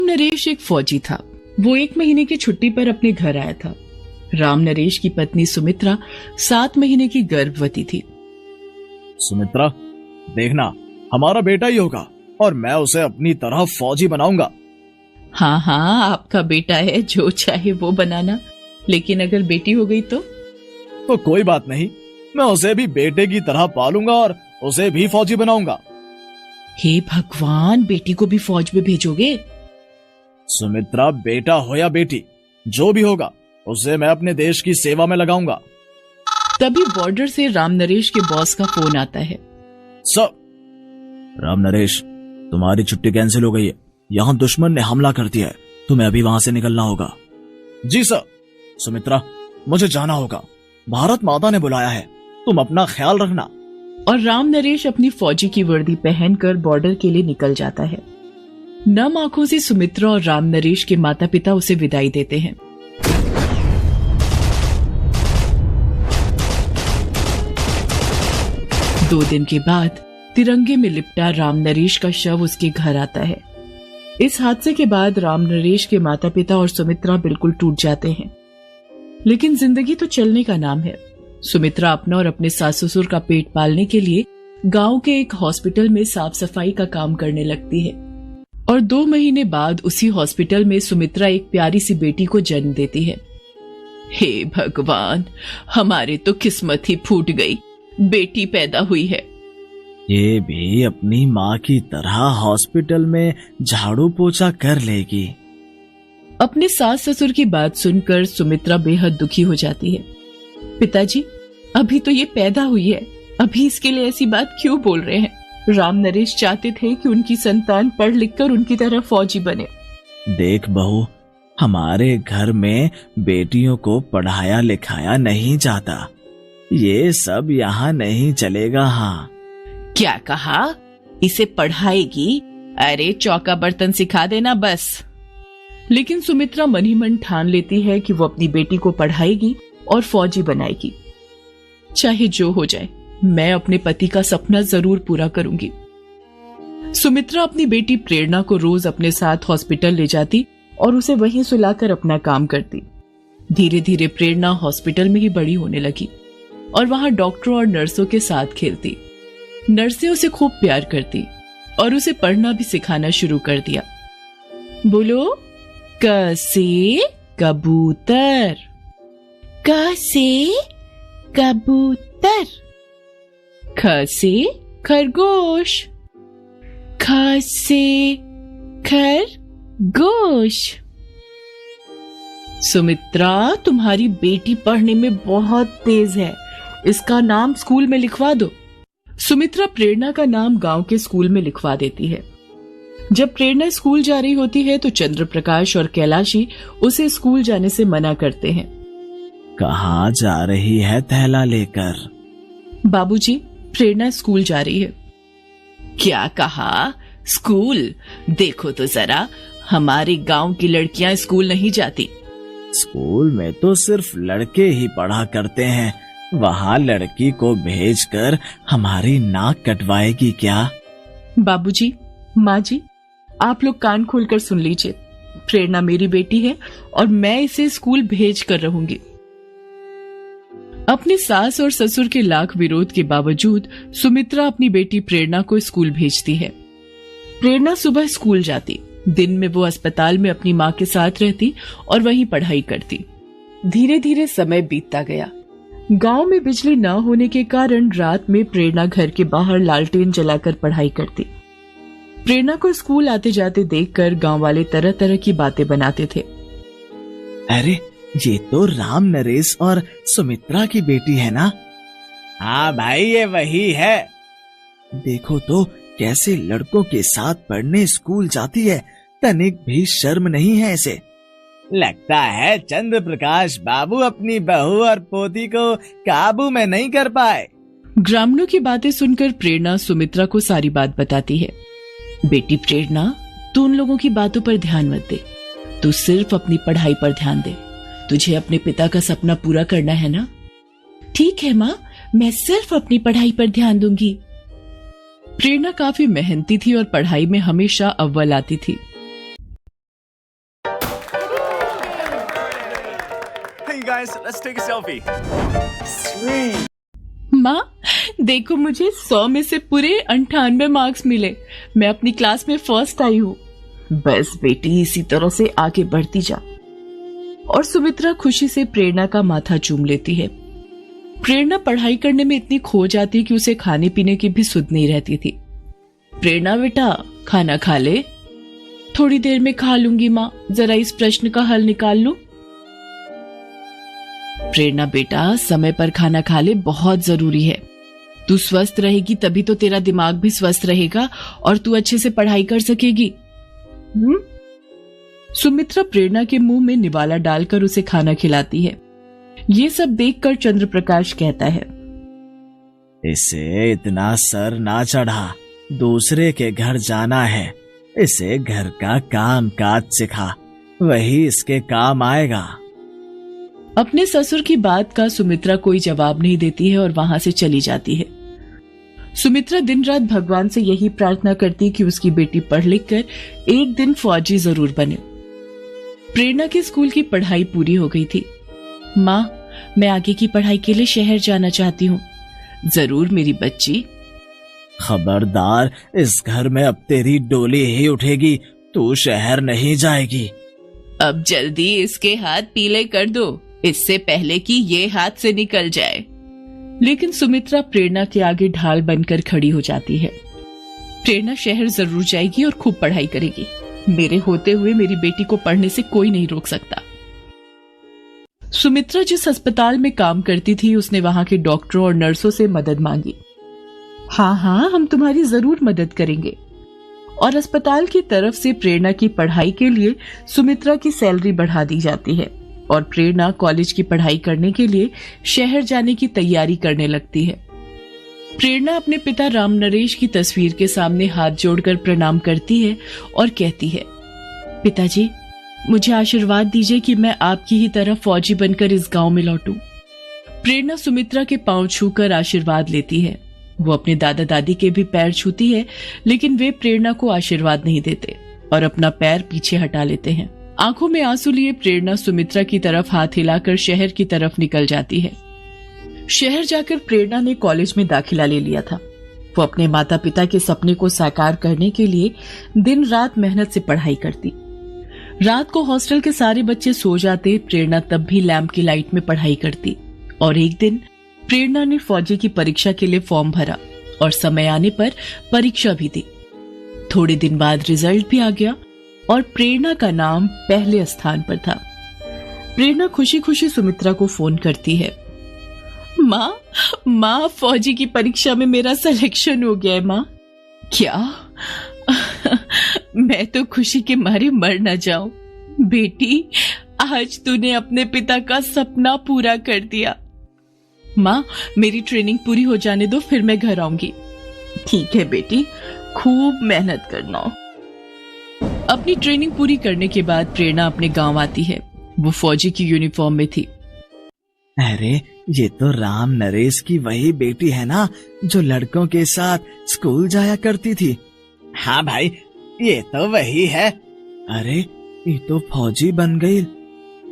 नरेश एक फौजी था। वो 1 महीने की छुट्टी पर अपने घर आया था। राम नरेश की पत्नी सुमित्रा 7 महीने की गर्भवती थी। सुमित्रा, देखना हमारा बेटा ही होगा और मैं उसे अपनी तरह फौजी बनाऊंगा। हाँ हाँ, आपका बेटा है, जो चाहे वो बनाना, लेकिन अगर बेटी हो गई तो कोई बात नहीं, मैं उसे भी बेटे की तरह पालूंगा और उसे भी फौजी बनाऊंगा। हे भगवान, बेटी को भी फौज में भेजोगे? सुमित्रा, बेटा हो या बेटी, जो भी होगा उसे मैं अपने देश की सेवा में लगाऊंगा। तभी बॉर्डर से राम नरेश के बॉस का फोन आता है। सर, राम नरेश, तुम्हारी छुट्टी कैंसिल हो गई है। यहाँ दुश्मन ने हमला कर दिया है, तुम्हें अभी वहां से निकलना होगा। जी सर। सुमित्रा, मुझे जाना होगा, भारत माता ने बुलाया है, तुम अपना ख्याल रखना। और राम नरेश अपनी फौजी की वर्दी पहनकर बॉर्डर के लिए निकल जाता है। नम आंखों से सुमित्रा और राम नरेश के माता पिता उसे विदाई देते हैं। दो दिन के बाद तिरंगे में लिपटा राम नरेश का शव उसके घर आता है। इस हादसे के बाद राम नरेश के माता पिता और सुमित्रा बिल्कुल टूट जाते हैं। लेकिन जिंदगी तो चलने का नाम है। सुमित्रा अपना और अपने सास ससुर का पेट पालने के लिए गांव के एक हॉस्पिटल में साफ सफाई का काम करने लगती है और 2 महीने बाद उसी हॉस्पिटल में सुमित्रा एक प्यारी सी बेटी को जन्म देती है। हे भगवान, हमारे तो किस्मत ही फूट गई, बेटी पैदा हुई है। ये भी अपनी माँ की तरह हॉस्पिटल में झाड़ू पोछा कर लेगी। अपने सास ससुर की बात सुनकर सुमित्रा बेहद दुखी हो जाती है। पिताजी, अभी तो ये पैदा हुई है, अभी इसके लिए ऐसी बात क्यों बोल रहे हैं? राम नरेश चाहते थे कि उनकी संतान पढ़ लिखकर उनकी तरह फौजी बने। देख बहू, हमारे घर में बेटियों को पढ़ाया लिखाया नहीं जाता, ये सब यहाँ नहीं चलेगा। हाँ, क्या कहा? इसे पढ़ाएगी? अरे चौका बर्तन सिखा देना बस। लेकिन सुमित्रा मन ही मन ठान लेती है कि वो अपनी बेटी को पढ़ाएगी और फौजी बनाएगी। चाहे जो हो जाए, मैं अपने पति का सपना जरूर पूरा करूंगी। सुमित्रा अपनी बेटी प्रेरणा को रोज अपने साथ हॉस्पिटल ले जाती और उसे वहीं सुलाकर अपना काम करती। धीरे धीरे प्रेरणा हॉस्पिटल में ही बड़ी होने लगी और वहां डॉक्टरों और नर्सों के साथ खेलती। नर्सें उसे खूब प्यार करती और उसे पढ़ना भी सिखाना शुरू कर दिया। बोलो, क से कबूतर, क से कबूतर, ख से खरगोश, ख से खरगोश। सुमित्रा, तुम्हारी बेटी पढ़ने में बहुत तेज है, इसका नाम स्कूल में लिखवा दो। सुमित्रा प्रेरणा का नाम गांव के स्कूल में लिखवा देती है। जब प्रेरणा स्कूल जा रही होती है तो चंद्र प्रकाश और कैलाशी उसे स्कूल जाने से मना करते हैं। कहाँ जा रही है थैला लेकर? बाबूजी, प्रेरणा स्कूल जा रही है। क्या कहा? स्कूल? देखो तो जरा, हमारे गांव की लड़कियां स्कूल नहीं जाती। स्कूल में तो सिर्फ लड़के ही पढ़ा करते हैं, वहाँ लड़की को भेजकर हमारी नाक कटवाएगी क्या? बाबूजी, माँ जी, आप लोग कान खोलकर सुन लीजिए। प्रेरणा मेरी बेटी है और मैं इसे स्कूल भेज कर रहूंगी। अपने सास और ससुर के लाख विरोध के बावजूद सुमित्रा अपनी बेटी प्रेरणा को स्कूल भेजती है। प्रेरणा सुबह स्कूल जाती, दिन में वो अस्पताल में अपनी माँ के साथ रहती और वहीं पढ़ाई करती। धीरे धीरे समय बीतता गया। गांव में बिजली न होने के कारण रात में प्रेरणा घर के बाहर लालटेन जलाकर पढ़ाई करती। प्रेरणा को स्कूल आते जाते देखकर गांव वाले तरह तरह की बातें बनाते थे। अरे, ये तो राम नरेश और सुमित्रा की बेटी है ना? हाँ भाई, ये वही है। देखो तो कैसे लड़कों के साथ पढ़ने स्कूल जाती है, तनिक भी शर्म नहीं है इसे। लगता है चंद्र प्रकाश बाबू अपनी बहू और पोती को काबू में नहीं कर पाए। ग्रामीणों की बातें सुनकर प्रेरणा सुमित्रा को सारी बात बताती है। बेटी प्रेरणा, तू उन लोगों की बातों पर ध्यान मत दे, तू सिर्फ अपनी पढ़ाई पर ध्यान दे। तुझे अपने पिता का सपना पूरा करना है ना? ठीक है माँ, मैं सिर्फ अपनी पढ़ाई पर ध्यान दूंगी। प्रेरणा काफी मेहनती थी और पढ़ाई में हमेशा अव्वल आती थी। you guys, let's take a selfie. Sweet. माँ देखो, मुझे 100 में से पूरे 98 मार्क्स मिले। मैं अपनी क्लास में फर्स्ट आई हूँ। बस बेटी, इसी तरह से आगे बढ़ती जा। और सुमित्रा खुशी से प्रेरणा का माथा चूम लेती है। प्रेरणा पढ़ाई करने में इतनी खो जाती कि उसे खाने पीने की भी सुध नहीं रहती थी। प्रेरणा बेटा, खाना खा ले। थोड़ी देर में खा लूंगी माँ, जरा इस प्रश्न का हल निकाल लो। प्रेरणा बेटा, समय पर खाना खा ले, बहुत जरूरी है। तू स्वस्थ रहेगी तभी तो तेरा दिमाग भी स्वस्थ रहेगा और तू अच्छे से पढ़ाई कर सकेगी। सुमित्रा प्रेरणा के मुंह में निवाला डालकर उसे खाना खिलाती है। ये सब देखकर चंद्रप्रकाश कहता है, इसे इतना सर ना चढ़ा, दूसरे के घर जाना है। इसे घर का काम काज सिखा, वही इसके काम आएगा। अपने ससुर की बात का सुमित्रा कोई जवाब नहीं देती है और वहां से चली जाती है। सुमित्रा दिन रात भगवान से यही प्रार्थना करती कि उसकी बेटी पढ़ लिख कर एक दिन फौजी जरूर बने। प्रेरणा के स्कूल की पढ़ाई पूरी हो गई थी। माँ, मैं आगे की पढ़ाई के लिए शहर जाना चाहती हूँ। जरूर मेरी बच्ची। खबरदार, इस घर में अब तेरी डोली ही उठेगी, तू शहर नहीं जाएगी। अब जल्दी इसके हाथ पीले कर दो, इससे पहले कि ये हाथ से निकल जाए। लेकिन सुमित्रा प्रेरणा के आगे ढाल बनकर खड़ी हो जाती है। प्रेरणा शहर जरूर जाएगी और खूब पढ़ाई करेगी। मेरे होते हुए मेरी बेटी को पढ़ने से कोई नहीं रोक सकता। सुमित्रा जिस अस्पताल में काम करती थी, उसने वहां के डॉक्टरों और नर्सों से मदद मांगी। हाँ, हम तुम्हारी जरूर मदद करेंगे। और अस्पताल की तरफ से प्रेरणा की पढ़ाई के लिए सुमित्रा की सैलरी बढ़ा दी जाती है और प्रेरणा कॉलेज की पढ़ाई करने के लिए शहर जाने की तैयारी करने लगती है। प्रेरणा अपने पिता राम नरेश की तस्वीर के सामने हाथ जोड़कर प्रणाम करती है और कहती है, पिताजी, मुझे आशीर्वाद दीजिए कि मैं आपकी ही तरह फौजी बनकर इस गांव में लौटूं। प्रेरणा सुमित्रा के पांव छूकर आशीर्वाद लेती है। वो अपने दादा दादी के भी पैर छूती है, लेकिन वे प्रेरणा को आशीर्वाद नहीं देते और अपना पैर पीछे हटा लेते हैं। आंखों में आंसू लिए प्रेरणा सुमित्रा की तरफ हाथ हिलाकर शहर की तरफ निकल जाती है। शहर जाकर प्रेरणा ने कॉलेज में दाखिला ले लिया था। वो अपने माता पिता के सपने को साकार करने के लिए दिन रात मेहनत से पढ़ाई करती। रात को हॉस्टल के सारे बच्चे सो जाते, प्रेरणा तब भी लैंप की लाइट में पढ़ाई करती। और एक दिन प्रेरणा ने फौजी की परीक्षा के लिए फॉर्म भरा और समय आने पर परीक्षा भी दी। थोड़े दिन बाद रिजल्ट भी आ गया और प्रेरणा का नाम पहले स्थान पर था। प्रेरणा खुशी खुशी सुमित्रा को फोन करती है, माँ, फौजी की परीक्षा में मेरा सिलेक्शन हो गया है माँ। क्या? मैं तो खुशी के मारे मर न जाऊं। बेटी, आज तूने अपने पिता का सपना पूरा कर दिया। माँ, मेरी ट्रेनिंग पूरी हो जाने दो, फिर मैं घर आऊंगी। ठीक है बेटी, खूब मेहनत करना। अपनी ट्रेनिंग पूरी करने के बाद प्रेरणा अपने गांव आती है। वो फौजी की यूनिफॉर्म में थी। अरे, ये तो राम नरेश की वही बेटी है ना, जो लड़कों के साथ स्कूल जाया करती थी। हाँ भाई, ये तो वही है। अरे, ये तो फौजी बन गई।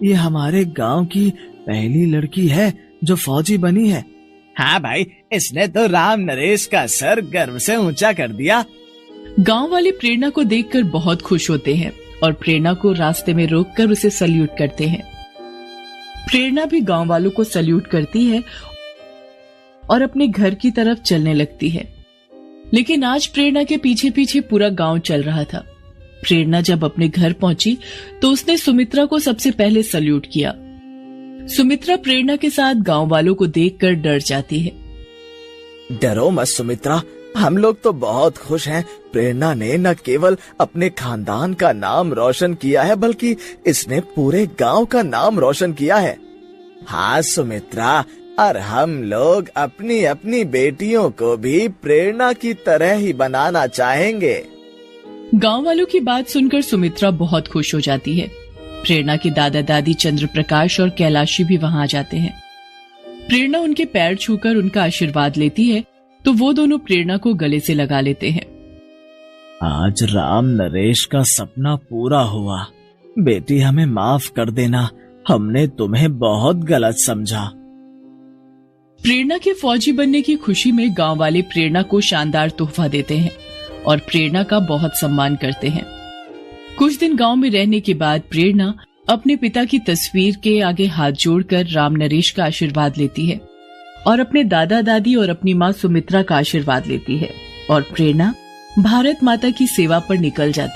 ये हमारे गांव की पहली लड़की है जो फौजी बनी है। हाँ भाई, इसने तो राम नरेश का सर गर्व से ऊंचा कर दिया। गांव वाले प्रेरणा को देखकर बहुत खुश होते हैं और प्रेरणा को रास्ते में रोककर उसे सल्यूट करते हैं। प्रेरणा भी गांव वालों को सल्यूट करती है और अपने घर की तरफ चलने लगती है। लेकिन आज प्रेरणा के पीछे पीछे पूरा गांव चल रहा था। प्रेरणा जब अपने घर पहुंची तो उसने सुमित्रा को सबसे पहले सल्यूट किया। सुमित्रा प्रेरणा के साथ गांव वालों को देखकर डर जाती है। डरो मत सुमित्रा, हम लोग तो बहुत खुश हैं। प्रेरणा ने न केवल अपने खानदान का नाम रोशन किया है, बल्कि इसने पूरे गांव का नाम रोशन किया है। हाँ सुमित्रा, और हम लोग अपनी अपनी बेटियों को भी प्रेरणा की तरह ही बनाना चाहेंगे। गांव वालों की बात सुनकर सुमित्रा बहुत खुश हो जाती है। प्रेरणा के दादा दादी चंद्रप्रकाश और कैलाशी भी वहां आ जाते हैं। प्रेरणा उनके पैर छूकर उनका आशीर्वाद लेती है तो वो दोनों प्रेरणा को गले से लगा लेते हैं। आज राम नरेश का सपना पूरा हुआ। बेटी, हमें माफ कर देना, हमने तुम्हें बहुत गलत समझा। प्रेरणा के फौजी बनने की खुशी में गांव वाले प्रेरणा को शानदार तोहफा देते हैं और प्रेरणा का बहुत सम्मान करते हैं। कुछ दिन गांव में रहने के बाद प्रेरणा अपने पिता की तस्वीर के आगे हाथ जोड़कर राम नरेश का आशीर्वाद लेती है और अपने दादा दादी और अपनी माँ सुमित्रा का आशीर्वाद लेती है और प्रेरणा भारत माता की सेवा पर निकल जाती है।